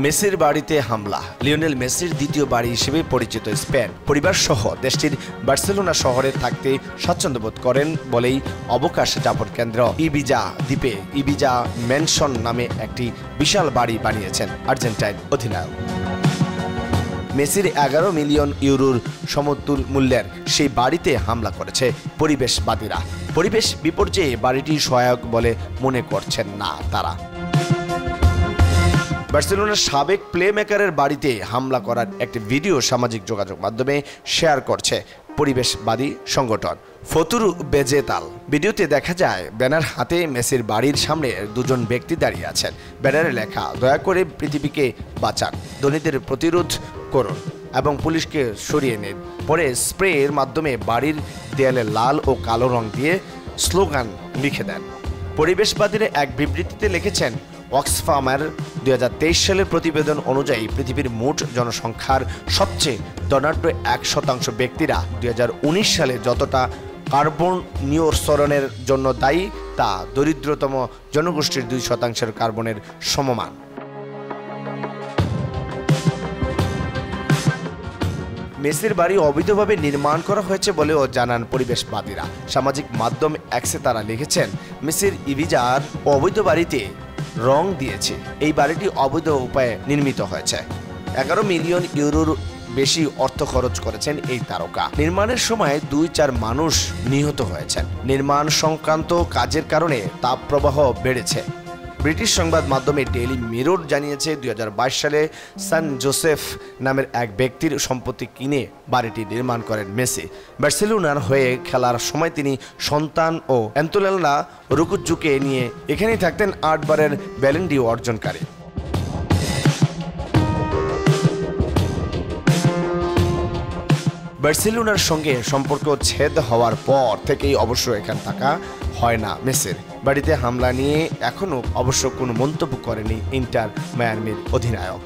মেসির বাড়িতে হামলা। লিওনেল মেসির দ্বিতীয় বাড়ি হিসেবে পরিচিত স্পেন পরিবার সহ দেশটির বার্সেলোনা শহরে থাকতে স্বাচ্ছন্দ্য বোধ করেন বলেই অবকাশ যাপন কেন্দ্র ইবিজা দ্বীপে ইবিজা ম্যানশন নামে একটি বিশাল বাড়ি বানিয়েছেন আর্জেন্টাইন অধিনায়ক। মেসির 11 মিলিয়ন ইউরোর সমতুল মূল্যের সেই বাড়িতে হামলা করেছে পরিবেশবাদীরা। পরিবেশ বিপর্যয়ে বাড়িটি সহায়ক বলে মনে করছেন না তারা। বার্সেলোনার সাবেক প্লেমেকারের বাড়িতে হামলা করার একটি ভিডিও সামাজিক যোগাযোগ মাধ্যমে শেয়ার করছে পরিবেশবাদী সংগঠন ফতুর বেজেতাল। ভিডিওতে দেখা যায় ব্যানার হাতে মেসির বাড়ির সামনে দুজন ব্যক্তি দাঁড়িয়ে আছেন। ব্যানারে লেখা, দয়া করে পৃথিবীকে বাঁচান, ধনীদের প্রতিরোধ করুন এবং পুলিশকে সরিয়ে নিন। পরে স্প্রের মাধ্যমে বাড়ির দেয়ালে লাল ও কালো রং দিয়ে স্লোগান লিখে দেন। পরিবেশবাদীরা এক বিবৃতিতে লিখেছেন, অক্সফামের 2023 সালের প্রতিবেদন অনুযায়ী পৃথিবীর মোট জনসংখ্যার সবচেয়ে ধনাঢ্য 1% ব্যক্তিরা 2019 সালে যতটা কার্বন নিঃসরণের জন্য দায়ী তা দরিদ্রতম জনগোষ্ঠীর 2% কার্বনের সমমান। মেসির বাড়ি অবৈধভাবে নির্মাণ করা হয়েছে বলেও জানান পরিবেশবাদীরা। সামাজিক মাধ্যম এক্সে তারা লিখেছেন, মেসির ইবিজার অবৈধ বাড়িতে রং দিয়েছে। এই বাড়িটি অবৈধ উপায়ে নির্মিত হয়েছে। 11 মিলিয়ন ইউরোর বেশি অর্থ খরচ করেছেন এই তারকা। নির্মাণের সময় 2-4 মানুষ নিহত হয়েছেন। নির্মাণ সংক্রান্ত কাজের কারণে তাপপ্রবাহ বেড়েছে। ব্রিটিশ সংবাদ মাধ্যমে ডেইলি মিরর জানিয়েছে 2022 সালে সান জোসেফ নামের এক ব্যক্তির সম্পত্তি কিনে বাড়িটি নির্মাণ করেন মেসি। বার্সেলোনার হয়ে খেলার সময় তিনি সন্তান ও অ্যান্তোনেলা রুকুজ্জুকে নিয়ে এখানেই থাকতেন 8 বারের ব্যালন ডি অর্জনকারী। বার্সেলোনার সঙ্গে সম্পর্ক ছেদ হওয়ার পর থেকেই অবশ্য এখানে থাকা হয় না মেসির। বাড়িতে হামলা নিয়ে এখনও অবশ্য কোনো মন্তব্য করেনি ইন্টার মায়ামির অধিনায়ক।